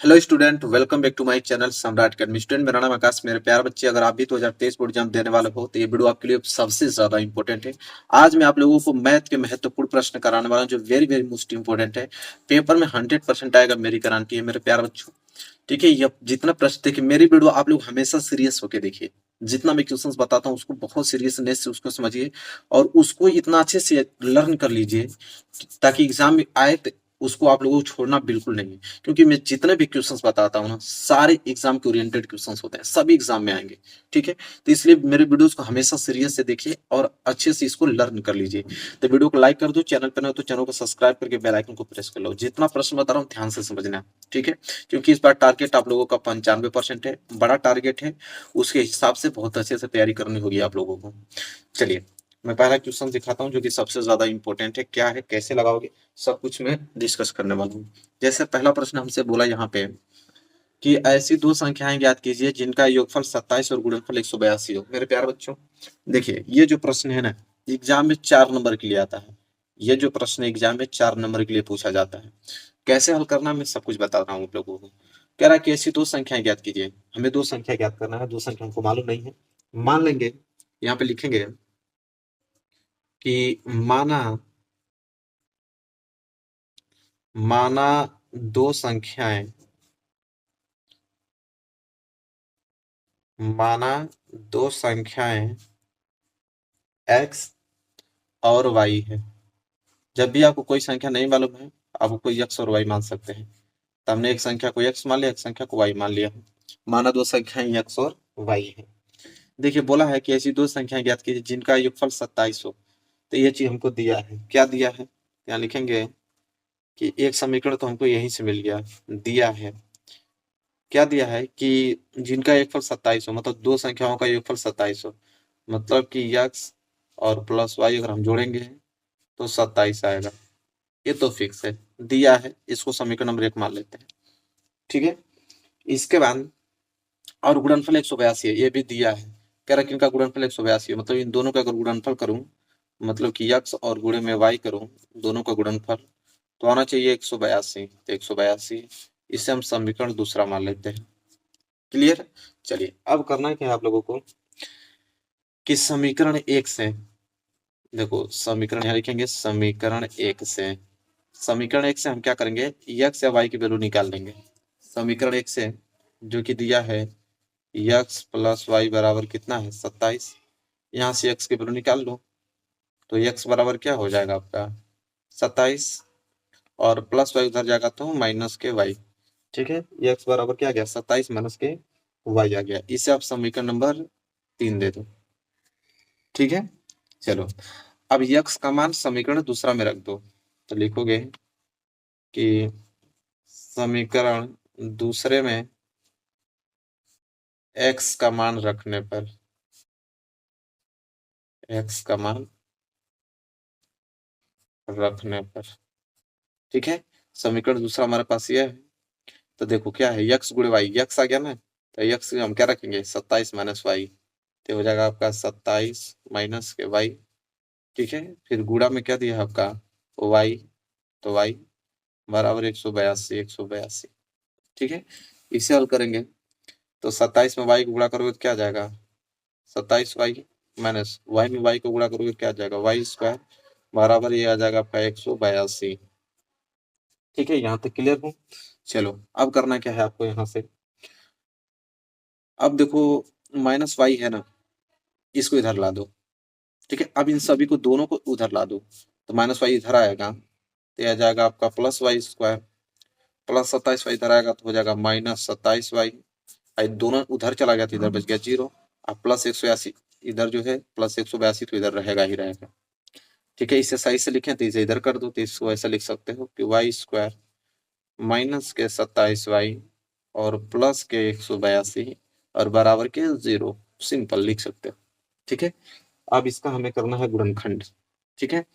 Hello student, welcome back to my channel Samrat academy. Student, मेरा नाम आकाश। मेरे प्यारे बच्चे, अगर आप भी 2023 बोर्ड एग्जाम देने वाले हो तो ये वीडियो आपके लिए सबसे ज्यादा इंपॉर्टेंट है। आज मैं आप लोगों को मैथ के महत्वपूर्ण प्रश्न कराने वाला हूं जो वेरी वेरी मोस्ट इंपॉर्टेंट है। पेपर में 100% आएगा, मेरी गारंटी है मेरे प्यारे बच्चों। ठीक है, ये जितना प्रश्न देखिए, मेरी वीडियो आप लोग हमेशा सीरियस होकर देखिए। जितना मैं क्वेश्चंस बताता हूँ उसको बहुत सीरियसनेस से उसको समझिए और उसको इतना अच्छे से लर्न कर लीजिए ताकि एग्जाम में आए तो उसको आप लोगों को छोड़ना बिल्कुल नहीं है। क्योंकि मैं जितने भी क्वेश्चंस बताता हूँ ना, सारे एग्जाम के ओरिएंटेड क्वेश्चंस होते हैं, सभी एग्जाम में आएंगे। ठीक है, तो इसलिए मेरे वीडियोस को हमेशा सीरियस से देखिए और अच्छे से इसको लर्न कर लीजिए। तो वीडियो को लाइक कर दो, चैनल पर नहीं हो तो चैनल को सब्सक्राइब करके बेल आइकन को प्रेस कर लो। जितना प्रश्न बता रहा हूँ ध्यान से समझना। ठीक है, क्योंकि इस बार टारगेट आप लोगों का 95% है, बड़ा टारगेट है। उसके हिसाब से बहुत अच्छे से तैयारी करनी होगी आप लोगों को। चलिए, मैं पहला क्वेश्चन दिखाता हूँ जो कि सबसे ज्यादा इंपॉर्टेंट है। क्या है, कैसे लगाओगे, सब कुछ मैं डिस्कस करने वाला हूँ। जैसे पहला प्रश्न हमसे बोला यहाँ पे कि ऐसी दो संख्याएं ज्ञात कीजिए जिनका योगफल 27 और गुणनफल 182 हो। मेरे प्यारे बच्चों, देखिए ये जो प्रश्न है ना, एग्जाम में 4 नंबर के लिए आता है। ये जो प्रश्न एग्जाम में 4 नंबर के लिए पूछा जाता है। कैसे हल करना मैं सब कुछ बता रहा हूँ आप लोगों को। कह रहा है कि ऐसी दो संख्याएं ज्ञात कीजिए। हमें दो संख्या ज्ञात करना है, दो संख्या हमको मालूम नहीं है। मान लेंगे, यहाँ पे लिखेंगे कि माना माना दो संख्याएं माना दो संख्याएं x और y है। जब भी आपको कोई संख्या नहीं मालूम है, आप कोई x और y मान सकते हैं। तो हमने एक संख्या को x मान लिया, एक संख्या को y मान लिया। माना दो संख्याएं x और y है। देखिए बोला है कि ऐसी दो संख्याएं ज्ञात कीजिए जिनका योगफल 27 हो। तो ये चीज हमको दिया है। क्या दिया है, यहाँ लिखेंगे कि एक समीकरण तो हमको यहीं से मिल गया। दिया है, क्या दिया है कि जिनका योगफल 27 हो, मतलब दो संख्याओं का योगफल 27 हो, मतलब कि x और प्लस y अगर हम जोड़ेंगे तो 27 आएगा। ये तो फिक्स है, दिया है। इसको समीकरण नंबर 1 मान लेते हैं। ठीक है, इसके बाद और गुणनफल 182 है, ये भी दिया है। कह रहा है कि इनका गुणनफल 182 है, मतलब इन दोनों का अगर गुणनफल करूं, मतलब कि x और गुणे में y करूं, दोनों का गुणनफल तो आना चाहिए 182। तो 182, इसे हम समीकरण दूसरा मान लेते हैं। क्लियर। चलिए, अब करना क्या है आप लोगों को कि समीकरण 1 से, देखो समीकरण यहाँ लिखेंगे, समीकरण एक से हम क्या करेंगे, x या y की वैल्यू निकाल लेंगे। समीकरण 1 से जो कि दिया है x प्लस वाई बराबर कितना है, 27। यहाँ से x की वैल्यू निकाल लो तो x बराबर क्या हो जाएगा आपका 27, और प्लस वाई उधर जाएगा तो माइनस के y। ठीक है, x बराबर क्या आ गया, 27 माइनस के y आ गया। इसे आप समीकरण नंबर 3 दे दो। ठीक है, चलो अब यक्स का मान समीकरण दूसरा में रख दो। तो लिखोगे कि समीकरण दूसरे में एक्स का मान रखने पर, एक्स का मान रखने पर, ठीक है, समीकरण दूसरा हमारे पास ये है। तो देखो क्या है, यक्स गुणे वाई, यक्स आ गया ना, तो यक्स हम क्या रखेंगे, 27 माइनस वाई। तो हो जाएगा आपका 27 माइनस के वाई। ठीक है, फिर गुणा में क्या दिया है आपका वाई, तो वाई बराबर 182, 182। ठीक है, इसे हल करेंगे तो 27 में वाई को गुणा करोगे तो क्या आ जाएगा, 27 वाई माइनस वाई में वाई को गुणा करोगे क्या आ जाएगा, वाई स्क्वायर बराबर ये आ जाएगा आपका 182। ठीक है, यहाँ तक क्लियर हूँ। चलो अब करना क्या है आपको यहाँ से, अब देखो माइनस वाई है ना, इसको इधर ला दो। ठीक है, अब इन सभी को दोनों को उधर ला दो तो माइनस वाई इधर आएगा तो आ जाएगा आपका plus Y square, plus 27 Y इधर आएगा तो हो जाएगा माइनस 27 वाई। दोनों उधर चला गया तो इधर बच गया 0। अब प्लस 182 इधर जो है, प्लस 182 तो इधर रहेगा ही रहेगा। ठीक है, इसे सही से लिखें तो इसे इधर कर दो, तो इसको ऐसा लिख सकते हो कि वाई स्क्वायर माइनस के 27 वाई और प्लस के 182 और बराबर के 0। सिंपल लिख सकते हो। ठीक है, अब इसका हमें करना है गुणनखंड। ठीक है,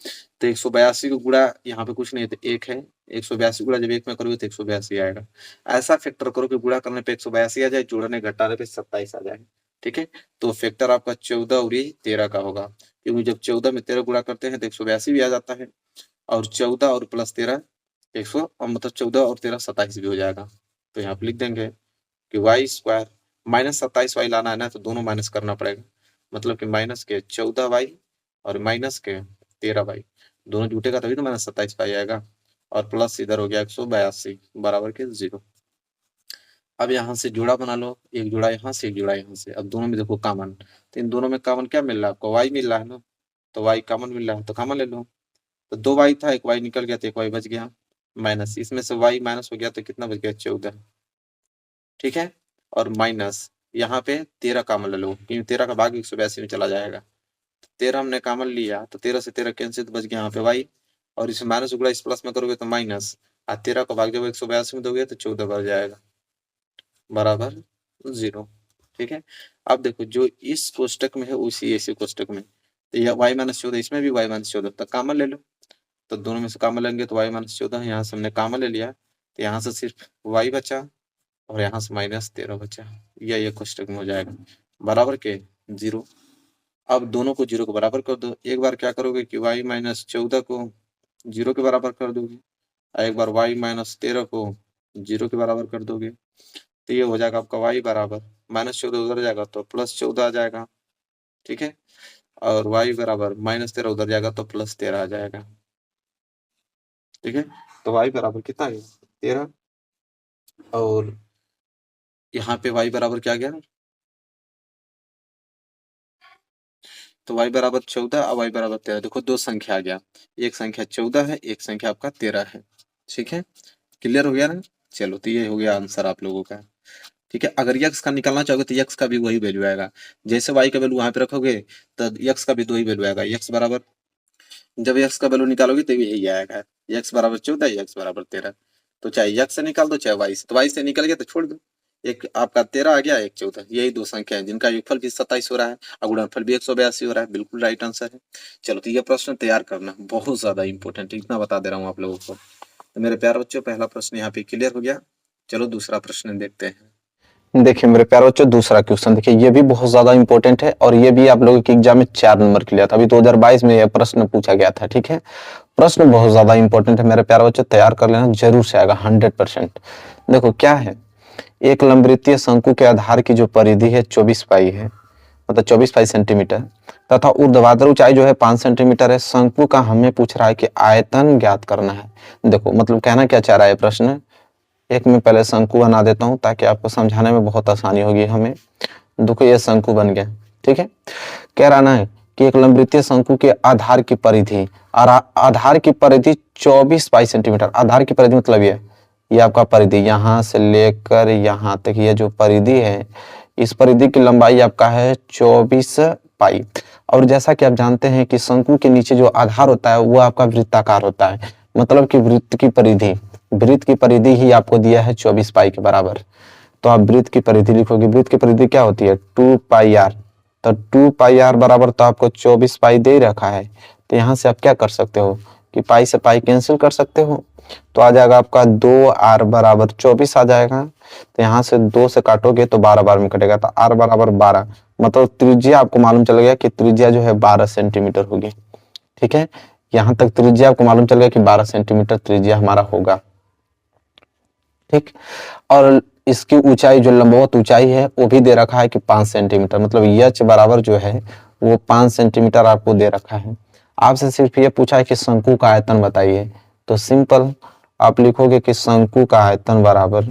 तो 182 को गुणा, यहाँ पे कुछ नहीं है तो 1 है, 182 गुणा जब 1 में करोगे तो 182 आएगा। ऐसा फैक्टर करो कि गुणा करने पे 182 आ जाए, जोड़ने घटाने पे 27 आ जाए। ठीक है, तो फैक्टर आपका 14 और ये 13 का होगा, क्योंकि जब 14 में 13 गुणा करते हैं तो 182 भी आ जाता है, और 14 और प्लस 13 100, और मतलब 14 और 13 27 भी हो जाएगा। तो यहाँ पे लिख देंगे कि वाई स्क्वायर माइनस 27y लाना है ना, तो दोनों माइनस करना पड़ेगा, मतलब कि माइनस के 14y और माइनस के 13y, दोनों जुटेगा तभी तो माइनस 27y आएगा, और प्लस इधर हो गया 182 बराबर के 0। अब यहाँ से जोड़ा बना लो, एक जोड़ा यहाँ से, एक जोड़ा यहाँ से। अब दोनों में देखो कॉमन, तो इन दोनों में कॉमन क्या मिल रहा है आपको, y मिल रहा है ना, तो y कॉमन मिल रहा है तो कॉमन ले लो। तो 2y था, एक y निकल गया तो एक y बच गया, माइनस इसमें से y माइनस हो गया तो कितना बच गया 14, ठीक है। और माइनस यहाँ पे 13 कॉमन ले लो, क्योंकि 13 का भाग 182 में चला जाएगा, 13 हमने कॉमन लिया तो 13 से 13 कैंसिल, तो बच गया यहाँ पे y, और इसमें माइनस उगड़ा इस प्लस में करोगे तो माइनस, और 13 का भाग जब 182 में दोगे तो 14 बढ़ जाएगा बराबर 0, ठीक है। अब देखो जो इस कोष्टक में है उसी ऐसे कोष्टक में, तो यह y माइनस 14, इसमें भी y माइनस 14, तो कॉमन ले लो, तो दोनों में से कॉमन लेंगे तो y माइनस 14, यहाँ से हमने कॉमन ले लिया, तो यहाँ से सिर्फ y बचा और यहाँ से माइनस 13 बचा, ये कोष्टक में हो जाएगा बराबर के 0। अब दोनों को 0 के बराबर कर दो, एक बार क्या करोगे कि y माइनस 14 को 0 के बराबर कर दोगे, एक बार y माइनस 13 को 0 के बराबर कर दोगे, तो ये हो जाएगा आपका y बराबर माइनस 14 उधर जाएगा तो प्लस 14 आ जाएगा, ठीक है, और y बराबर माइनस 13 उधर जाएगा तो प्लस 13 आ जाएगा, ठीक है। तो y बराबर कितना है 13, और यहाँ पे y बराबर क्या गया, तो y बराबर 14 और y बराबर 13, देखो दो संख्या आ गया, एक संख्या 14 है, एक संख्या आपका 13 है, ठीक है, क्लियर हो गया ना। चलो तो ये हो गया आंसर आप लोगों का, ठीक है। अगर यक्स का निकालना चाहोगे तो यक्स का भी वही वैल्यू आएगा, जैसे y का वैल्यू वहां पे रखोगे तो यक्स का भी दो ही वैल्यू आएगा, यक्स बराबर, जब यक्स का वैल्यू निकालोगे तो यही आएगा, यक्स बराबर 14, यक्स बराबर 13, तो चाहे यक्स से निकाल दो चाहे y से, तो y से निकल गया तो छोड़ दो, एक आपका 13 आ गया, एक 14, यही दो संख्या है जिनका योगफल भी 27 हो रहा है और गुणनफल भी 182 हो रहा है, बिल्कुल राइट आंसर है। चलो तो ये प्रश्न तैयार करना बहुत ज्यादा इंपॉर्टेंट, इतना बता दे रहा हूँ आप लोगों को। तो मेरे प्यारे बच्चों पहला प्रश्न यहाँ पे क्लियर हो गया, चलो दूसरा प्रश्न देखते हैं। देखिए मेरे प्यारे बच्चों, दूसरा क्वेश्चन देखिए, ये भी बहुत ज्यादा इंपॉर्टेंट है और ये भी आप लोगों के एग्जाम में 4 नंबर के लिए था, अभी 2022 में यह प्रश्न पूछा गया था, ठीक है। प्रश्न बहुत ज्यादा इंपॉर्टेंट है मेरे प्यारे बच्चों, तैयार कर लेना, जरूर से आएगा 100%। देखो क्या है, एक लंबवृत्तीय शंकु के आधार की जो परिधि है 24 पाई है, मतलब 24 पाई सेंटीमीटर, तथा ऊर्ध्वाधर ऊंचाई जो है 5 सेंटीमीटर है। शंकु का हमें पूछ रहा है कि आयतन ज्ञात करना है। देखो मतलब कहना क्या चाह रहा है प्रश्न, एक में पहले शंकु बना देता हूं ताकि आपको समझाने में बहुत आसानी होगी हमें। देखो ये शंकु बन गया, ठीक है। कह रहा है कि एक लंबवृत्तीय शंकु के आधार की परिधि, आधार की परिधि 24 पाई सेंटीमीटर, आधार की परिधि मतलब ये आपका परिधि यहां से लेकर यहां तक, ये जो परिधि है इस परिधि की लंबाई आपका है 24 पाई। और जैसा कि आप जानते हैं कि शंकु के नीचे जो आधार होता है वो आपका वृत्ताकार होता है, मतलब कि वृत्त की परिधि ही आपको दिया है 24 पाई के बराबर। तो आप वृत्त की परिधि लिखोगे, वृत्त की परिधि क्या होती है 2 पाई आर, तो 2 पाई आर बराबर तो आपको 24 पाई दे रखा है, तो यहाँ से आप क्या कर सकते हो कि पाई से पाई कैंसिल कर सकते हो, तो आ जाएगा आपका 2r बराबर 24 आ जाएगा। तो यहाँ से 2 से काटोगे तो 12 बार में कटेगा, तो r बराबर 12, मतलब त्रिज्या आपको मालूम चल गया कि त्रिज्या जो है 12 सेंटीमीटर होगी, ठीक है। यहाँ तक त्रिज्या आपको मालूम चल गया कि 12 सेंटीमीटर त्रिज्या हमारा होगा, ठीक। और इसकी ऊंचाई जो लंबवत ऊंचाई है वो भी दे रखा है कि 5 सेंटीमीटर, मतलब यच बराबर जो है वो 5 सेंटीमीटर आपको दे रखा है। आपसे सिर्फ ये पूछा है कि शंकु का आयतन बताइए, तो सिंपल आप लिखोगे कि शंकु का आयतन बराबर,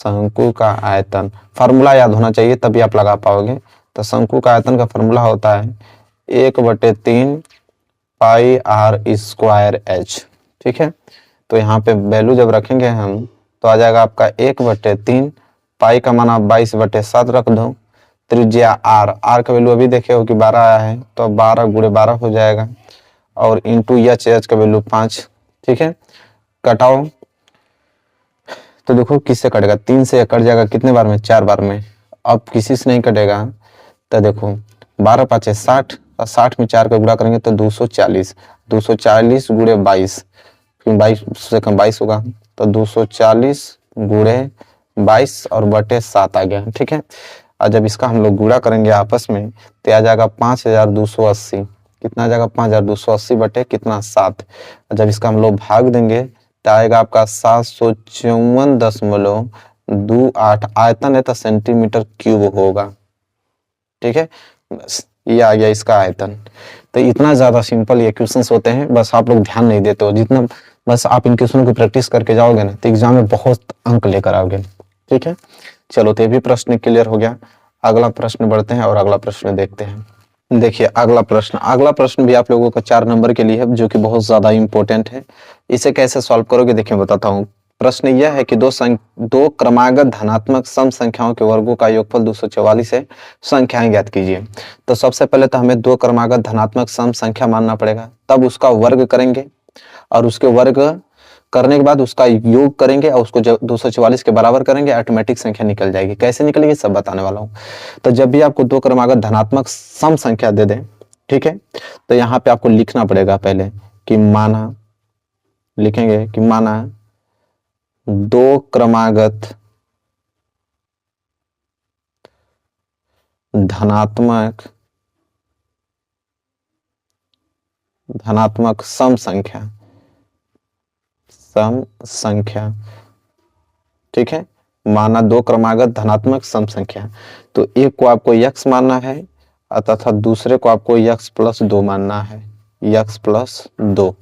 शंकु का आयतन फार्मूला याद होना चाहिए तभी आप लगा पाओगे। तो शंकु का आयतन का फार्मूला होता है 1/3 पाई आर स्क्वायर एच, ठीक है। तो यहाँ पे वैल्यू जब रखेंगे हम तो आ जाएगा आपका 1/3 पाई का मान आप 22/7 रख दो, त्रिज्या आर का वैल्यू अभी देखे हो कि 12 आया है, तो 12 × 12 हो जाएगा, और इंटू एच का वैल्यू 5, ठीक है। कटाओ तो देखो किससे कटेगा, 3 से कट जाएगा कितने बार में, 4 बार में। अब किसी से नहीं कटेगा, तो देखो 12 × 5 = 60, और 60 में 4 का गुणा करेंगे तो 240, 240 × 22, फिर 22 से कम 22 होगा, तो 240 × 22 और बटे 7 आ गया, ठीक है। और जब इसका हम लोग गुणा करेंगे आपस में तो आ जाएगा 5280, कितना आ जाएगा 5280 बटे कितना 7, जब इसका हम लोग भाग देंगे तो आएगा आपका 754.28 आयतन है तो सेंटीमीटर क्यूब होगा। ठीक है, बस ये आ गया इसका आयतन। तो इतना ज्यादा सिंपल ये क्वेश्चंस होते हैं, बस आप लोग ध्यान नहीं देते हो। जितना बस आप इन क्वेश्चनों की प्रैक्टिस करके जाओगे ना तो एग्जाम में बहुत अंक लेकर आओगे। ठीक है, चलो तो ये भी प्रश्न क्लियर हो गया। अगला प्रश्न बढ़ते हैं और अगला प्रश्न देखते हैं। देखिए अगला प्रश्न भी आप लोगों का 4 नंबर के लिए है, जो कि बहुत ज्यादा इंपॉर्टेंट है। इसे कैसे सॉल्व करोगे देखिए बताता हूँ। प्रश्न यह है कि दो क्रमागत धनात्मक सम संख्याओं के वर्गों का योगफल 244 है, संख्याएं ज्ञात कीजिए। तो सबसे पहले तो हमें दो क्रमागत धनात्मक सम संख्या मानना पड़ेगा, तब उसका वर्ग करेंगे और उसके वर्ग करने के बाद उसका योग करेंगे और उसको 244 के बराबर करेंगे, ऑटोमेटिक संख्या निकल जाएगी। कैसे निकलेगी सब बताने वाला हूँ। तो जब भी आपको दो क्रमागत धनात्मक सम संख्या दे दें, ठीक है, तो यहाँ पे आपको लिखना पड़ेगा पहले कि माना, लिखेंगे कि माना दो क्रमागत धनात्मक सम संख्या, ठीक है, माना दो क्रमागत धनात्मक सम संख्या। तो एक को आपको x मानना है तथा दूसरे को आपको x+2 मानना है, x+2।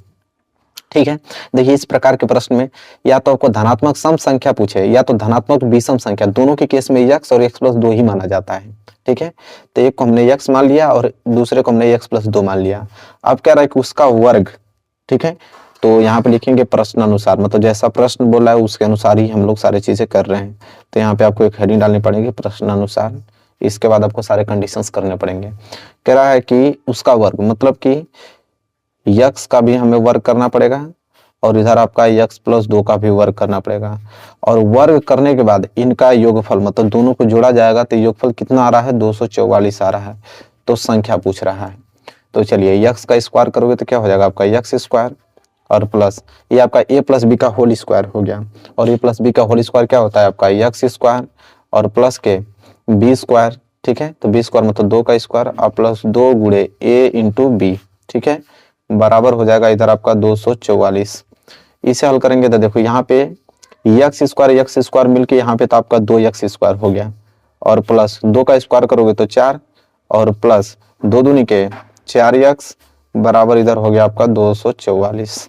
ठीक है, देखिए इस प्रकार के प्रश्न में या तो आपको धनात्मक सम संख्या पूछे या तो धनात्मक विषम संख्या, दोनों के केस में x और x+2 ही माना जाता है। ठीक है, तो एक को हमने x मान लिया और दूसरे को हमने x+2 मान लिया। अब कह रहा है कि उसका वर्ग। ठीक है, तो यहाँ पे लिखेंगे प्रश्न अनुसार, मतलब जैसा प्रश्न बोला है उसके अनुसार ही हम लोग सारी चीजें कर रहे हैं। तो यहाँ पे आपको एक हेडिंग डालनी पड़ेगी प्रश्न अनुसार, इसके बाद आपको सारे कंडीशंस करने पड़ेंगे। कह रहा है कि उसका वर्ग, मतलब कि x का भी हमें वर्ग करना पड़ेगा और इधर आपका x+2 का भी वर्ग करना पड़ेगा। और वर्ग करने के बाद इनका योगफल, मतलब दोनों को जोड़ा जाएगा तो योगफल कितना आ रहा है, 244 आ रहा है। तो संख्या पूछ रहा है। तो चलिए x का स्क्वायर करोगे तो क्या हो जाएगा आपका x² और प्लस ये आपका a+b का होल स्क्वायर हो गया। और a+b का होल स्क्वायर क्या होता है आपका x² और प्लस के b²। ठीक है, तो b² मतलब 2 का स्क्वायर और प्लस 2 गुणे a इंटू b। ठीक है, बराबर हो जाएगा इधर आपका 244। इसे हल करेंगे तो देखो यहाँ पे x² मिलके यहाँ पे तो आपका 2x² हो गया और प्लस 2 का स्क्वायर करोगे तो 4 और प्लस 2 दूनी के 4x बराबर इधर हो गया आपका 244।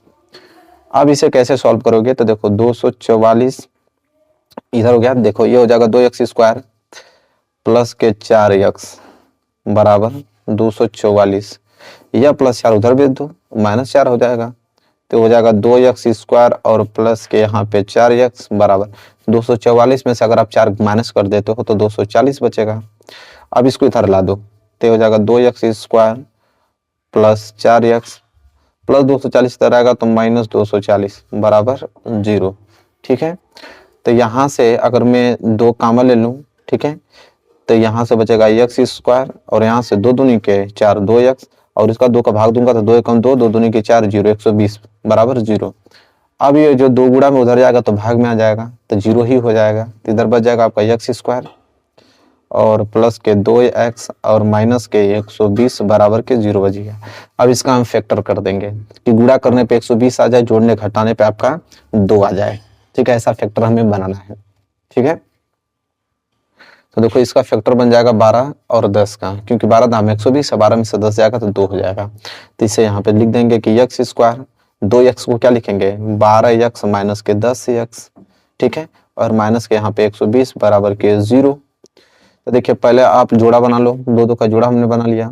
अब इसे कैसे सॉल्व करोगे तो देखो 244 इधर हो गया, देखो ये हो जाएगा 2x² प्लस के 4x बराबर 244। यह प्लस 4 उधर भेज दो, -4 हो जाएगा। तो हो जाएगा 2x² और प्लस के यहाँ पे 4x बराबर 244 में से अगर आप 4 माइनस कर देते हो तो 240 बचेगा। अब इसको इधर ला दो तो हो जाएगा 2x² प्लस 4x प्लस 240 इधर आएगा तो -240 बराबर 0। ठीक है, तो यहाँ से अगर मैं 2 कॉमन ले लूँ, ठीक है, तो यहाँ से बचेगा x² और यहाँ से 2 दूनी के 4 2x और इसका 2 का भाग दूंगा तो 2 एकम 2, 2 दूनी के 4 0, 120 बराबर 0। अब ये जो 2 गुणा में उधर जाएगा तो भाग में आ जाएगा तो 0 ही हो जाएगा। तो इधर बच जाएगा आपका x² और प्लस के 2x और माइनस के 120 बराबर के 0 बच गया। अब इसका हम फैक्टर कर देंगे कि गुणा करने पे 120 आ जाए, जोड़ने घटाने पे आपका 2 आ जाए। ठीक है, ऐसा फैक्टर हमें बनाना है। ठीक है, तो देखो इसका फैक्टर बन जाएगा 12 और 10 का, क्योंकि 12 दाम 120 है, 12 में से 10 जाएगा तो 2 हो जाएगा। तो इसे यहाँ पे लिख देंगे कि x², 2x को क्या लिखेंगे 12x माइनस के 10x। ठीक है, और माइनस के यहाँ पे 120 बराबर के 0। तो देखिए पहले आप जोड़ा बना लो, 2 का जोड़ा हमने बना लिया।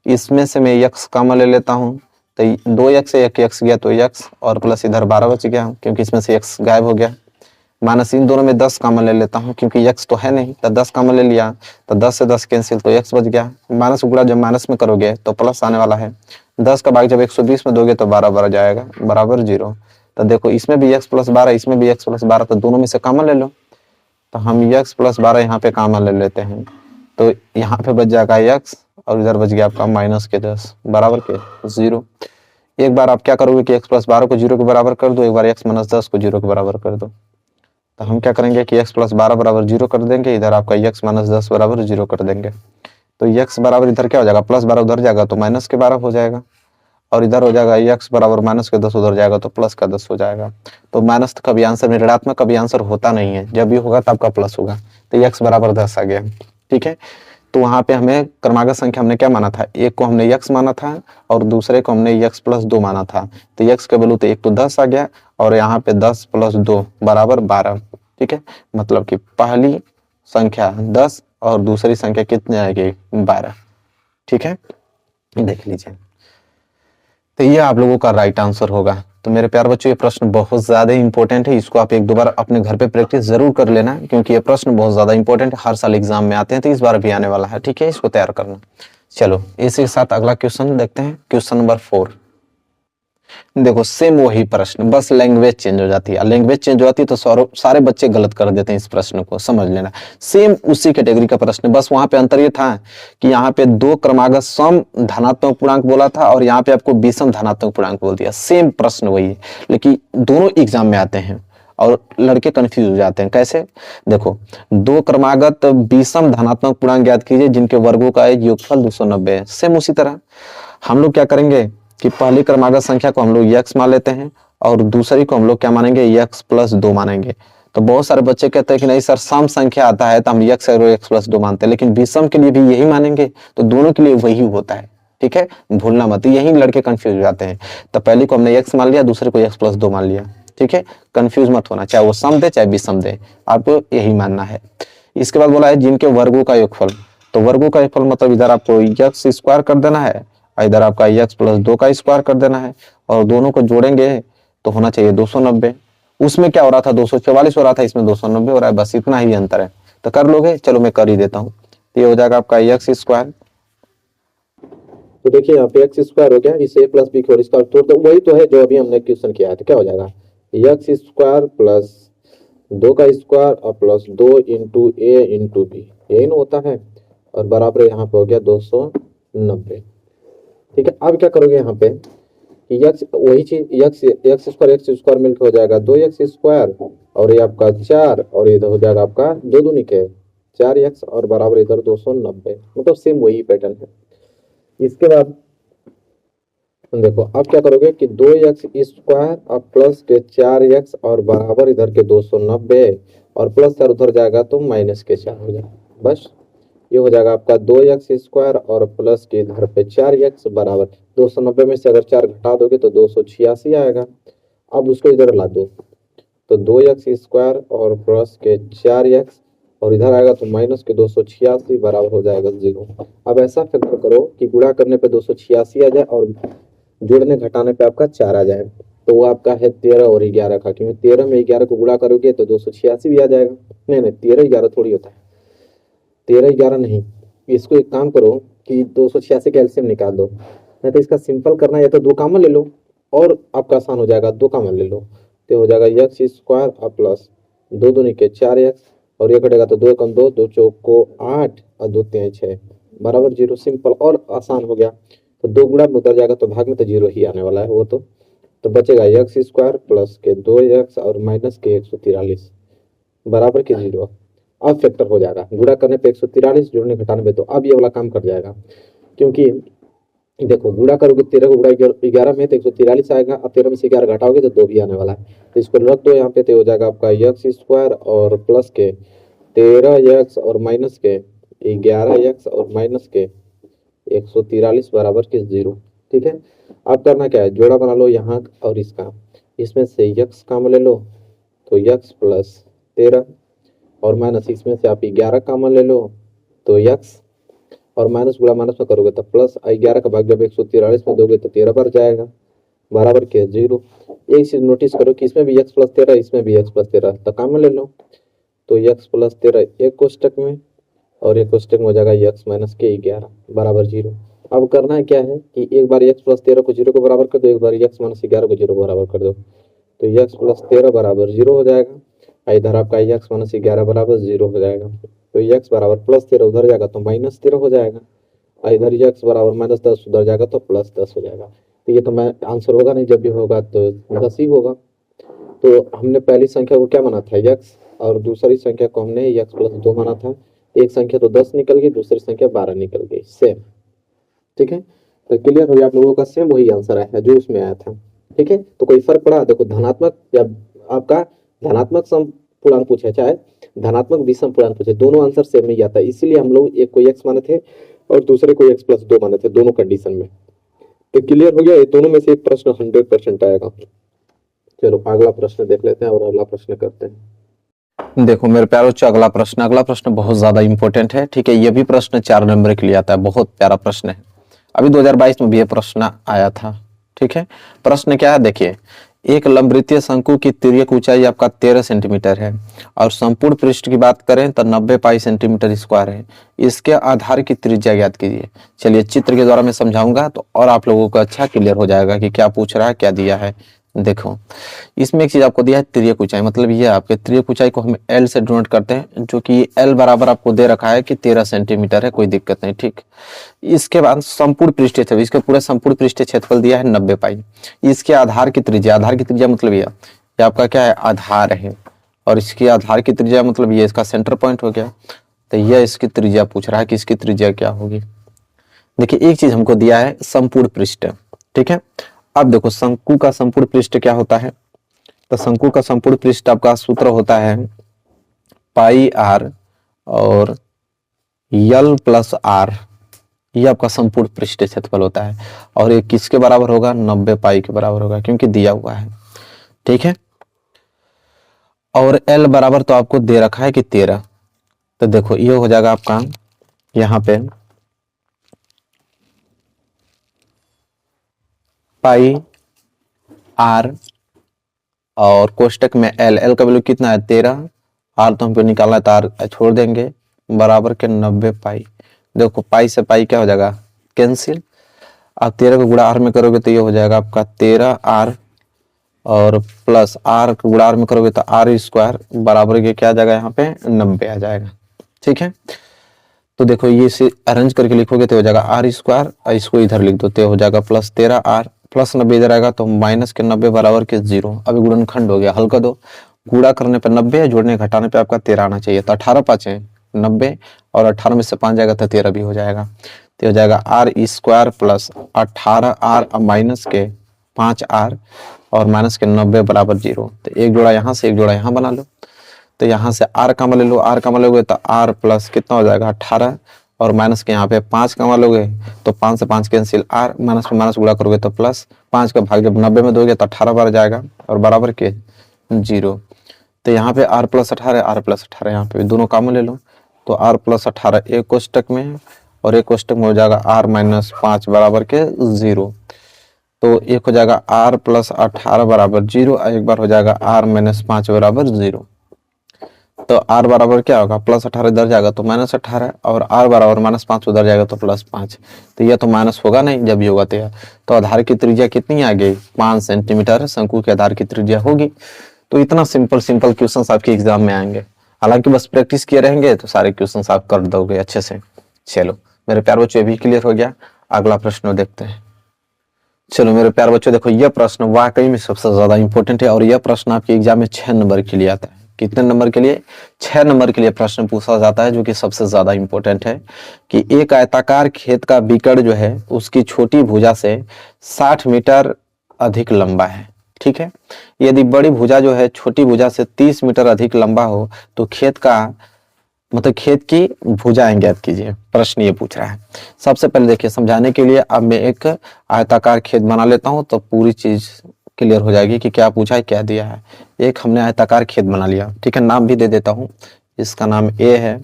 इसमें से मैं x कॉमन ले लेता हूँ तो 2x से 1x गया तो x और प्लस इधर 12 बच गया क्योंकि इसमें से x गायब हो गया। माइनस इन दोनों में 10 कॉमन ले लेता हूँ क्योंकि x तो है नहीं, तो 10 कॉमन ले लिया तो 10 से 10 कैंसिल तो x बच गया। माइनस गुणा जब माइनस में करोगे तो प्लस आने वाला है। 10 का भाग जब 120 में दोगे तो 12 बच जाएगा बराबर 0। तो देखो इसमें भी x+12 इसमें भी x+12, तो दोनों में से कॉमन ले लो। तो हम x+12 यहाँ पे कॉमन ले लेते हैं तो यहाँ पे बच जाएगा x और इधर बच गया आपका माइनस के 10 बराबर के 0। एक बार आप क्या करोगे कि x+12 को 0 के बराबर कर दो, एक बार x - 10 को 0 के बराबर कर दो। तो हम क्या करेंगे कि x+12 बराबर 0 कर देंगे, इधर आपका x - 10 बराबर 0 कर देंगे। तो x बराबर इधर क्या हो जाएगा +12 उधर जाएगा तो -12 हो जाएगा। और इधर हो जाएगा x बराबर माइनस के 10, उधर जाएगा तो प्लस का 10 हो जाएगा। तो माइनस तो कभी आंसर में, ऋणात्मक कभी आंसर होता नहीं है, जब भी होगा तब का प्लस होगा। तो x बराबर 10 आ गया, ठीक है। तो वहां पे हमें क्रमागत संख्या हमने क्या माना था, एक को हमने x माना था और दूसरे को हमने x प्लस 2 माना था। तो x के वैल्यू तो एक तो 10 आ गया और यहाँ पे 10 प्लस 2 बराबर 12, ठीक है। मतलब कि पहली संख्या 10 और दूसरी संख्या कितनी आएगी, 12, ठीक है। देख लीजिए, तो ये आप लोगों का राइट आंसर होगा। तो मेरे प्यारे बच्चों, ये प्रश्न बहुत ज्यादा इंपॉर्टेंट है, इसको आप एक दो बार अपने घर पे प्रैक्टिस जरूर कर लेना, क्योंकि ये प्रश्न बहुत ज्यादा इंपॉर्टेंट है, हर साल एग्जाम में आते हैं, तो इस बार भी आने वाला है, ठीक है। इसको तैयार करना। चलो इसी के साथ अगला क्वेश्चन देखते हैं, क्वेश्चन नंबर 4। देखो सेम वही प्रश्न, बस लैंग्वेज चेंज हो जाती है। लैंग्वेज चेंज हो जाती है तो सारे बच्चे गलत कर देते हैं इस प्रश्न को, समझ लेना। सेम उसी कैटेगरी का प्रश्न, बस वहां पे अंतर ये था कि यहाँ पे दो क्रमागत सम धनात्मक पूर्णांक बोला था और यहाँ पे आपको विषम धनात्मक पूर्णांक बोल दिया। सेम प्रश्न वही है, लेकिन दोनों एग्जाम में आते हैं और लड़के कंफ्यूज हो जाते हैं। कैसे, देखो दो क्रमागत विषम धनात्मक पूर्णांक ज्ञात कीजिए जिनके वर्गों का योगफल 290 है। सेम उसी तरह हम लोग क्या करेंगे कि पहली क्रमागत संख्या को हम लोग x मान लेते हैं और दूसरी को हम लोग क्या मानेंगे, x प्लस 2 मानेंगे। तो बहुत सारे बच्चे कहते हैं कि नहीं सर, सम संख्या आता है तो हम x और x प्लस 2 मानते हैं, लेकिन विषम के लिए भी यही मानेंगे, तो दोनों के लिए वही होता है, ठीक है। भूलना मत, यही लड़के कंफ्यूज हो जाते हैं। तो पहली को हमने x मान लिया, दूसरे को x प्लस 2 मान लिया, ठीक है। कंफ्यूज मत होना, चाहे वो सम दे चाहे विषम दे, आपको यही मानना है। इसके बाद बोला है जिनके वर्गों का योगफल, तो वर्गों का योगफल मतलब इधर आपको x स्क्वायर कर देना है, इधर आपका x प्लस 2 का स्क्वायर कर देना है, और दोनों को जोड़ेंगे तो होना चाहिए 290। उसमें क्या हो रहा था, 244 हो रहा था, इसमें 290 हो रहा है, बस इतना ही अंतर है। तो कर लोगे, चलो मैं कर ही देता हूँ। तो ये हो जाएगा आपका x स्क्वायर, तो देखिए यहाँ पे एक्स स्क्वायर हो गया, इसे a प्लस बी की स्क्वायर तोड़ दो, वही तो है जो अभी हमने क्वेश्चन किया है। तो क्या हो जाएगा, एक्स स्क्वायर प्लस 2 का स्क्वायर और plus 2 into A into B, यही ना होता है, और बराबर यहाँ पे हो गया 290, ठीक है। अब क्या करोगे यहाँ पे कि x वही चीज एक्स स्क्वायर मिलकर हो जाएगा 2x स्क्वायर, और ये आपका 4, और इधर हो जाएगा आपका 2 दूनी के 4x, और बराबर इधर 290, मतलब सेम वही पैटर्न है। इसके बाद देखो अब क्या करोगे कि 2x स्क्वायर और प्लस के 4x और बराबर इधर के 290, और प्लस 4 उधर जाएगा तो माइनस के 4 हो जाएगा। बस ये हो जाएगा आपका 2x स्क्वायर और प्लस के इधर पे 4x बराबर 290 में से अगर 4 घटा दोगे तो 286 आएगा। अब उसको इधर ला दो, तो 2x स्क्वायर और प्लस के 4x और इधर आएगा तो माइनस के 286 बराबर हो जाएगा 0। अब ऐसा फैक्टर करो कि गुणा करने पे 286 आ जाए और जोड़ने घटाने पे आपका 4 आ जाए, तो वो आपका है 13 और 11 का, क्योंकि 13 में 11 को गुणा करोगे तो 286 भी आ जाएगा। नहीं 13 11 थोड़ी होता है, 13 11 नहीं। इसको एक काम करो कि 286 का एलसीएम निकाल दो, नहीं तो इसका सिंपल करना है, या तो 2 कॉमन ले लो और आपका आसान हो जाएगा, 2 कॉमन ले लो तो हो जाएगा एक्स स्क्वायर और प्लस 2 दूनी के 4x, और ये कटेगा तो 2 कम 2, 2 चौक को 8 और 2 3 6 बराबर 0। सिंपल और आसान हो गया। तो 2 गुणा में उतर जाएगा तो भाग में तो 0 ही आने वाला है वो तो बचेगा एक्स स्क्वायर प्लस के 2x और माइनस के 143 बराबर के 0। अब फैक्टर हो जाएगा, गुणा करने पे 143, जोड़ने घटाने पे, तो अब ये वाला काम कर जाएगा, क्योंकि देखो गुणा करोगे 13 को गुणा 11 में तो 143 आएगा, और 13 में से 11 घटाओगे तो 2 भी आने वाला है। तो इसको रख दो यहाँ पे, तो हो जाएगा आपका एक्स स्क्वायर और प्लस के 13x और माइनस के 11x और माइनस के 143 बराबर के 0, ठीक है। अब करना क्या है, जोड़ा बना लो यहाँ और इसका, इसमें से x कॉमन ले लो तो x प्लस 13, और माइनस इसमें से आप 11 कॉमन ले लो तो x, और माइनस गुणा माइनस में करोगे तो प्लस 11 का भाग जब 143 में दोगे तो 13 बार जाएगा बराबर के 0। एक चीज नोटिस करो कि इसमें भी x प्लस 13, इसमें भी x प्लस 13, तो कॉमन ले लो, तो x प्लस 13 एक कोष्टक में और एक कोष्टक में हो जाएगा x माइनस के 11 बराबर 0। अब करना है क्या है कि एक बार x प्लस 13 को 0 को बराबर कर दो, एक बार x माइनस 11 को 0 को बराबर कर दो, तो x प्लस 13 बराबर 0 हो जाएगा, इधर आपका x माइनस 11 बराबर 0 हो जाएगा, तो x बराबर प्लस 13 उधर जाएगा तो माइनस 13 हो जाएगा, इधर x बराबर माइनस 10 उधर जाएगा तो प्लस 10 हो जाएगा। तो ये तो मैं आंसर होगा नहीं, जब भी होगा तो 10 ही होगा। तो हमने पहली संख्या को क्या माना था x, और दूसरी संख्या को हमने x प्लस 2 माना था। एक संख्या तो 10 निकल गई, दूसरी संख्या 12 निकल गई, सेम, ठीक है। तो क्लियर हो गया आप लोगों का, सेम वही आंसर आया है जो उसमें आया था। ठीक है, तो कोई फर्क पड़ा? देखो धनात्मक या आपका धनात्मक सम पूर्णांक पूछे चाहे धनात्मक विषम पूर्णांक पूछे, दोनों आंसर सेम ही आता है। इसीलिए हम लोग एक को x माने थे और दूसरे को x+2 माने थे दोनों कंडीशन में। तो क्लियर हो गया, ये दोनों में से एक प्रश्न 100% आएगा। चलो अगला प्रश्न देख लेते हैं और अगला प्रश्न करते हैं। देखो मेरे प्यारे बच्चों, अगला प्रश्न बहुत ज्यादा इंपॉर्टेंट है। ठीक है, ये भी प्रश्न 4 नंबर के लिए आता है, बहुत प्यारा प्रश्न है। अभी 2022 में भी ये प्रश्न आया था। ठीक है, प्रश्न क्या है देखिए, एक लंबवृत्तीय शंकु की तिर्यक ऊंचाई आपका 13 सेंटीमीटर है और संपूर्ण पृष्ठ की बात करें तो 90 पाई सेंटीमीटर स्क्वायर है। इसके आधार की त्रिज्या ज्ञात कीजिए। चलिए चित्र के द्वारा मैं समझाऊंगा तो और आप लोगों को अच्छा क्लियर हो जाएगा कि क्या पूछ रहा है, क्या दिया है। देखो इसमें एक चीज आपको दिया है तिर्यक ऊंचाई, मतलब ये आपके तिर्यक ऊंचाई को हम एल से डिनोट करते हैं, जो कि एल बराबर आपको दे रखा है कि 13 सेंटीमीटर है, कोई दिक्कत नहीं। ठीक, इसके बाद संपूर्ण पृष्ठीय क्षेत्रफल, इसके पूरे संपूर्ण पृष्ठीय क्षेत्रफल दिया है 90 पाई। इसके आधार की त्रिज्या, आधार की त्रिज्या मतलब ये आपका क्या है, आधार है, और इसकी आधार की त्रिज्या मतलब ये इसका सेंटर पॉइंट हो गया। तो यह इसकी त्रिज्या पूछ रहा है कि इसकी त्रिज्या क्या होगी। देखिए एक चीज हमको दिया है संपूर्ण पृष्ठ। ठीक है, अब देखो शंकु का संपूर्ण पृष्ठ क्या होता है, तो शंकु का संपूर्ण पृष्ठ आपका सूत्र होता है पाई आर और यल प्लस आर, ये आपका संपूर्ण पृष्ठीय क्षेत्रफल होता है। और ये किसके बराबर होगा, 90 पाई के बराबर होगा, क्योंकि दिया हुआ है। ठीक है, और एल बराबर तो आपको दे रखा है कि 13। तो देखो ये हो जाएगा आपका यहाँ पे पाई आर और कोष्टक में एल, एल का वैल्यू कितना है 13, आर तो हमको निकालना है तो आर छोड़ देंगे, बराबर के 90 पाई। देखो पाई से पाई क्या हो जाएगा, कैंसिल। आप 13 को गुणा आर में करोगे तो ये हो जाएगा आपका 13 आर और प्लस आर को गुणा आर में करोगे तो आर स्क्वायर बराबर के क्या आ जाएगा, यहाँ पे 90 आ जाएगा। ठीक है, तो देखो ये इसे अरेंज करके लिखोगे तो हो जाएगा आर स्क्वायर, इसको इधर लिख दो तो हो जाएगा प्लस 13 आर प्लस 90 इधर आएगा तो माइनस के 90 बराबर के 0। अभी गुणनखंड हो गया, हल कर दो, गुणा करने पर 90, जोड़ने घटाने पे आपका 13 आना चाहिए। तो 18 5 है 90 और 18 में से 5 जाएगा तो 13 भी हो जाएगा। तो हो जाएगा R square plus 18 R minus के 5 आर और माइनस के 90 बराबर 0। तो एक जोड़ा यहाँ से एक जोड़ा यहाँ बना लो, तो यहाँ से आर का मान ले लो, आर का मान लोगे तो आर प्लस कितना हो जाएगा 18 और माइनस के यहाँ पे 5 का मान लोगे तो 5 से 5 कैंसिल, आर माइनस में माइनस गुणा करोगे तो प्लस 5 का भाग जब 90 में दोगे तो 18 बार जाएगा और बराबर के 0। तो यहाँ पे आर प्लस 18 आर प्लस 18 यहाँ पे दोनों कामन ले लो, तो आर प्लस 18 एक कोष्टक में और एक कोष्टक में हो जाएगा आर माइनस 5 बराबर के 0। तो एक हो जाएगा आर प्लस 18 बराबर 0, एक बार हो जाएगा आर माइनस 5 बराबर 0। तो आर बराबर क्या होगा, प्लस 18 इधर जाएगा तो माइनस 18 और आर बराबर माइनस 5 उधर जाएगा तो प्लस 5। तो यह तो माइनस होगा नहीं, जब भी होगा तो यह, तो आधार की त्रिज्या कितनी आ गई 5 सेंटीमीटर शंकु के आधार की त्रिज्या होगी। तो इतना सिंपल सिंपल क्वेश्चन आपके एग्जाम में आएंगे, हालांकि बस प्रैक्टिस किए रहेंगे तो सारे क्वेश्चन आप कर दोगे अच्छे से। चलो मेरे प्यार बच्चों भी क्लियर हो गया, अगला प्रश्न देखते हैं। चलो मेरे प्यार बच्चों देखो यह प्रश्न वाकई में सबसे ज्यादा इंपॉर्टेंट है और यह प्रश्न आपके एग्जाम में 6 नंबर के लिए आता है। कितने नंबर के लिए, 6 नंबर के लिए प्रश्न पूछा जाता है, जो कि सबसे ज्यादा इंपॉर्टेंट है कि एक आयताकार खेत का बिकड़ जो है उसकी छोटी भुजा से 60 मीटर अधिक लंबा है। ठीक है, यदि बड़ी भुजा जो है छोटी भुजा से 30 मीटर अधिक लंबा हो तो खेत का मतलब खेत की भुजाएं ज्ञात कीजिए। प्रश्न ये पूछ रहा है। सबसे पहले देखिए समझाने के लिए अब मैं एक आयताकार खेत बना लेता हूं तो पूरी चीज क्लियर हो जाएगी कि क्या पूछा है क्या दिया है। एक हमने आयताकार खेत बना लिया, ठीक है, नाम भी दे देता हूं, इसका नाम ए है,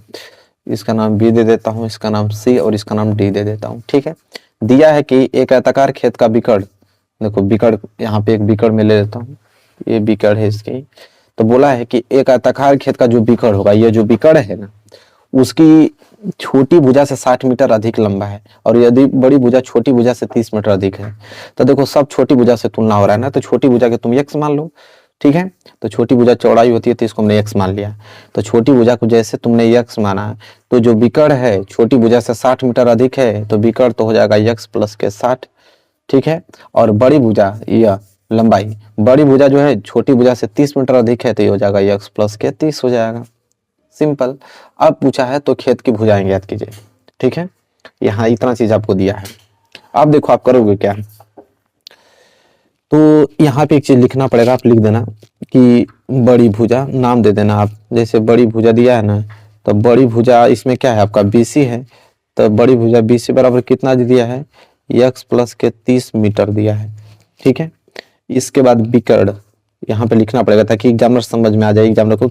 इसका नाम बी दे देता हूं, इसका नाम सी और इसका नाम डी दे देता हूं। ठीक है, दिया है कि एक आयताकार खेत का बिकड़, देखो बिकड़ यहाँ पे एक बिकड़ में ले लेता हूँ, ये बिकड़ है इसकी। तो बोला है कि एक आयताकार खेत का जो बिकड़ होगा, ये जो बिकड़ है ना उसकी छोटी भुजा से 60 मीटर अधिक लंबा है और यदि बड़ी भुजा छोटी भुजा से 30 मीटर अधिक है। तो देखो सब छोटी भुजा से तुलना हो रहा है ना, तो छोटी भुजा के तुम x मान लो। ठीक है, तो छोटी भुजा चौड़ाई होती है तो इसको हमने x मान लिया। तो छोटी भुजा को जैसे तुमने x माना तो जो बिकड़ है छोटी भुजा से 60 मीटर अधिक है तो बिकड़ तो हो जाएगा x प्लस के 60। ठीक है, और बड़ी भुजा यह लंबाई, बड़ी भुजा जो है छोटी भुजा से 30 मीटर अधिक है तो ये हो जाएगा x प्लस के 30 हो जाएगा। सिंपल। अब पूछा है तो खेत की भुजाएं ज्ञात कीजिए। ठीक है, यहाँ इतना चीज आपको दिया है। आप देखो आप करोगे क्या, तो यहाँ पे एक चीज लिखना पड़ेगा, आप लिख देना कि बड़ी भुजा, नाम दे देना आप, जैसे बड़ी भुजा दिया है ना, तो बड़ी भुजा इसमें क्या है आपका BC है, तो बड़ी भुजा BC बराबर कितना दिया है, x प्लस के 30 मीटर दिया है, ठीक है। इसके बाद विकर्ण यहाँ पे लिखना पड़ेगा ताकि एग्जामिनर समझ में आ जाए, एग्जामिनर को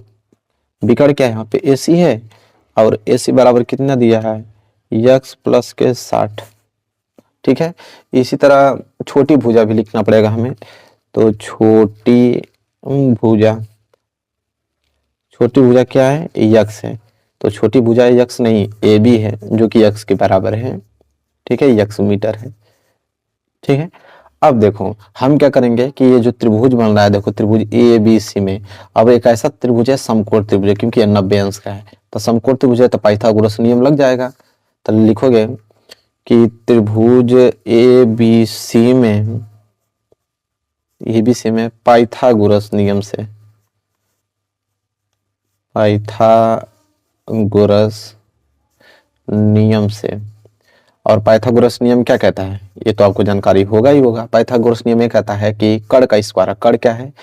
विकर्ण क्या है, यहाँ पे AC है और AC बराबर कितना दिया है, x प्लस के 60, ठीक है। इसी तरह छोटी भुजा भी लिखना पड़ेगा हमें, तो छोटी भुजा, छोटी भुजा क्या है, यक्स है, तो छोटी भुजा यक्स नहीं AB है जो कि यक्स के बराबर है, ठीक है, यक्स मीटर है, ठीक है। अब देखो हम क्या करेंगे कि ये जो त्रिभुज बन रहा है, देखो त्रिभुज ABC में, अब एक ऐसा त्रिभुज है समकोण त्रिभुज है, क्योंकि ये 90 अंश का है, तो समकोण त्रिभुज है तो पाइथागोरस नियम लग जाएगा, तो लिखोगे कि त्रिभुज ABC में पाइथागोरस नियम से, पाइथागोरस नियम से, और पाइथागोरस नियम क्या कहता है, ये तो आपको जानकारी होगा ही होगा। पाइथागोरस नियम ये कहता है कि कर्ण का स्क्वायर, कर्ण क्या है,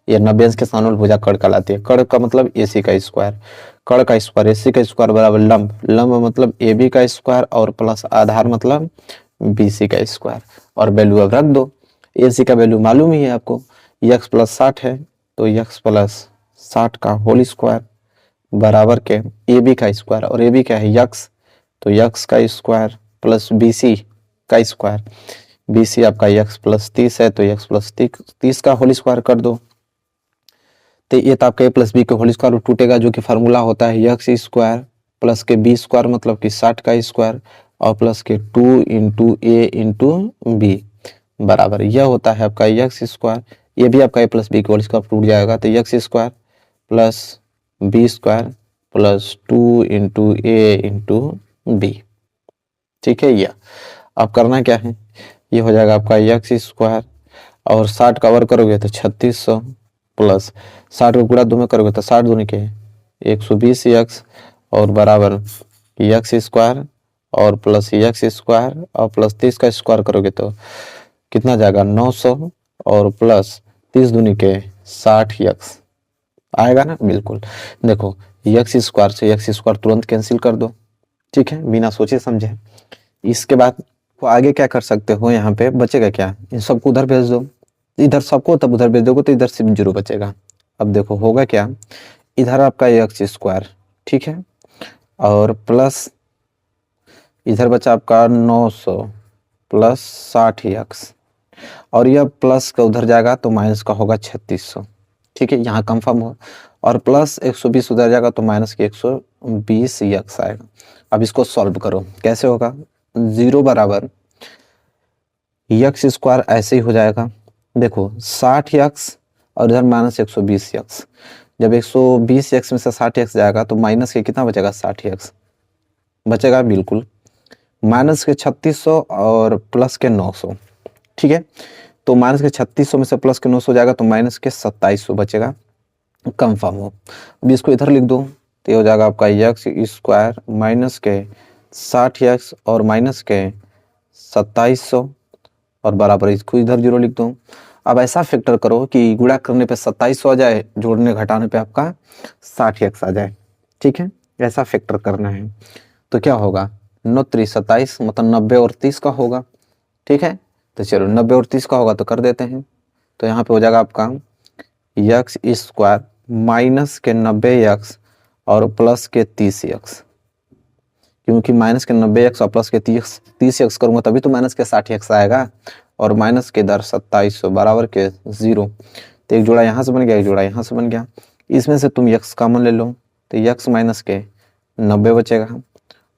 ये 90 अंश के सामने भुजा कर्ण कहलाती है, कर्ण का मतलब AC का स्क्वायर, कर्ण का स्क्वायर AC का स्क्वायर बराबर लंब, लंब मतलब AB का स्क्वायर और प्लस आधार मतलब BC का स्क्वायर, और वैल्यू अब रख दो, AC का वैल्यू मालूम ही है आपको, x प्लस 60 है, तो x प्लस 60 का होल स्क्वायर बराबर के AB का स्क्वायर, और AB क्या है यक्स, तो यक्स का स्क्वायर प्लस BC का स्क्वायर, BC आपका x प्लस 30 है, तो x प्लस 30 का होल स्क्वायर कर दो, तो ये तो आपका a प्लस बी के होल स्क्वायर टूटेगा, जो कि फार्मूला होता है x स्क्वायर प्लस के b स्क्वायर मतलब कि 60 का स्क्वायर और प्लस के 2 इंटू ए इंटू बी बराबर, यह होता है आपका x स्क्वायर, ये भी आपका a प्लस बी के होल स्क्वायर टूट जाएगा, तो x square plus b square plus 2 into A into B, ठीक है। यह अब करना क्या है, ये हो जाएगा आपका x स्क्वायर और 60 का वर्ग करोगे तो 3600 प्लस 60 को गुणा 2 में करोगे तो 60 दूनी के 120x और बराबर x स्क्वायर और प्लस x स्क्वायर और प्लस 30 का स्क्वायर करोगे तो कितना जाएगा 900 और प्लस 30 दूनी के 60x आएगा ना, बिल्कुल। देखो x स्क्वायर से x स्क्वायर तुरंत कैंसिल कर दो, ठीक है, बिना सोचे समझे। इसके बाद वो आगे क्या कर सकते हो, यहाँ पे बचेगा क्या, इन सबको उधर भेज दो, इधर सबको तब उधर भेज दोगे तो इधर सिर्फ 0 बचेगा। अब देखो होगा क्या, इधर आपका x स्क्वायर, ठीक है, और प्लस इधर बचा आपका 900 प्लस 60x, और यह प्लस का उधर जाएगा तो माइनस का होगा 3600, ठीक है, यहाँ कंफर्म हो, और प्लस 120 उधर जाएगा तो माइनस के 120x आएगा। अब इसको सॉल्व करो, कैसे होगा, 0 बराबर x स्क्वायर ऐसे ही हो जाएगा, देखो 60x और इधर माइनस 120x, जब 120x में से 60x जाएगा तो माइनस के कितना बचेगा, 60x बचेगा, बिल्कुल, माइनस के 3600 और प्लस के 900, ठीक है, तो माइनस के 3600 में से प्लस के 900 जाएगा तो माइनस के 2700 बचेगा, कंफर्म हो। अब इसको इधर लिख दो तो ये हो जाएगा आपका x स्क्वायर माइनस के 60x और माइनस के 2700 और बराबर इसको इधर 0 लिख दो। अब ऐसा फैक्टर करो कि गुणा करने पे 2700 आ जाए, जोड़ने घटाने पे आपका 60x आ जाए, ठीक है, ऐसा फैक्टर करना है। तो क्या होगा 9 3 27 मतलब 90 और 30 का होगा, ठीक है, तो चलो 90 और 30 का होगा तो कर देते हैं, तो यहाँ पे हो जाएगा आपका x स्क्वायर माइनस के 90x और प्लस के 30x, क्योंकि माइनस के 90x और प्लस के 30x करूंगा तभी तो माइनस के 60x आएगा, और माइनस के दर 2700 बराबर के 0, तो एक जोड़ा यहाँ से बन गया, एक जोड़ा यहाँ से बन गया, इसमें से तुम x कॉमन ले लो तो x माइनस के 90 बचेगा,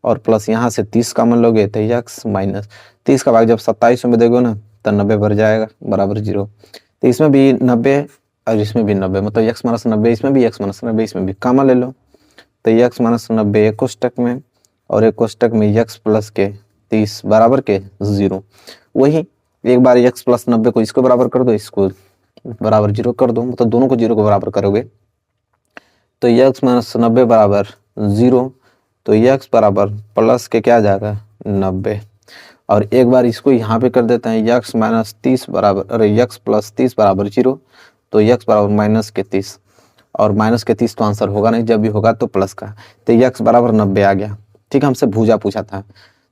और प्लस यहाँ से 30 कॉमन लोगे तो x माइनस 30 का भाग जब 2700 में दोगे ना तो 90 भर जाएगा बराबर 0, तो इसमें भी 90 और इसमें भी 90 मतलब x माइनस 90, इसमें भी x माइनस 90, इसमें भी कॉमन ले लो, तो x माइनस 90 एक कोष्टक में और एक कोष्टक में x प्लस के 30 बराबर के 0, वही एक बार x प्लस 90 को इसको बराबर कर दो, इसको बराबर 0 कर दो, मतलब दोनों को 0 को बराबर करोगे तो x माइनस 90 बराबर 0, तो x बराबर प्लस के क्या आ जाएगा 90, और एक बार इसको यहाँ पे कर देते हैं यक्स माइनस 30 बराबर, अरे यक्स प्लस 30 बराबर 0, तो यक्स बराबर माइनस के 30, और माइनस के 30 तो आंसर होगा नहीं, जब भी होगा तो प्लस का, तो यक्स बराबर 90 आ गया। ठीक है, हमसे भुजा पूछा था,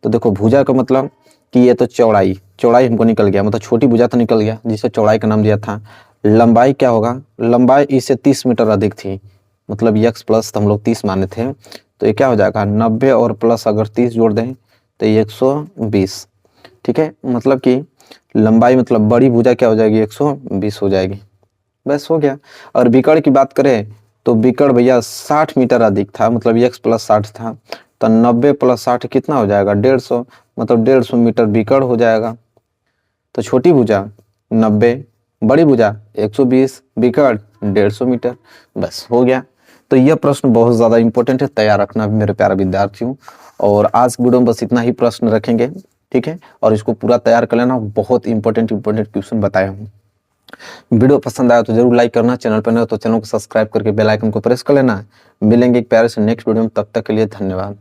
तो देखो भुजा का मतलब कि ये तो चौड़ाई, चौड़ाई हमको निकल गया, मतलब छोटी भुजा तो निकल गया जिसे चौड़ाई का नाम दिया था। लंबाई क्या होगा, लंबाई इससे 30 मीटर अधिक थी, मतलब यक्स प्लस तो हम लोग 30 माने थे, तो ये क्या हो जाएगा 90 और प्लस अगर 30 जोड़ दें तो ये 120। ठीक है, मतलब कि लंबाई मतलब बड़ी भुजा क्या हो जाएगी 120 हो जाएगी, बस हो गया। और विकर्ण की बात करें तो विकर्ण भैया 60 मीटर अधिक था, मतलब यक्स प्लस 60 था, तो 90 प्लस 60 कितना हो जाएगा 150, मतलब 150 मीटर विकर्ण हो जाएगा। तो छोटी भुजा 90, बड़ी भुजा 120, विकर्ण 150 मीटर, बस हो गया। तो यह प्रश्न बहुत ज़्यादा इंपॉर्टेंट है, तैयार रखना मेरे प्यारे विद्यार्थियों। और आज की वीडियो में बस इतना ही प्रश्न रखेंगे, ठीक है, और इसको पूरा तैयार कर लेना, बहुत इंपॉर्टेंट क्वेश्चन बताया हूँ। वीडियो पसंद आया तो जरूर लाइक करना, चैनल पर नए हो तो चैनल को सब्सक्राइब करके बेल आइकन को प्रेस कर लेना। मिलेंगे एक प्यारे से नेक्स्ट वीडियो में, तब तक के लिए धन्यवाद।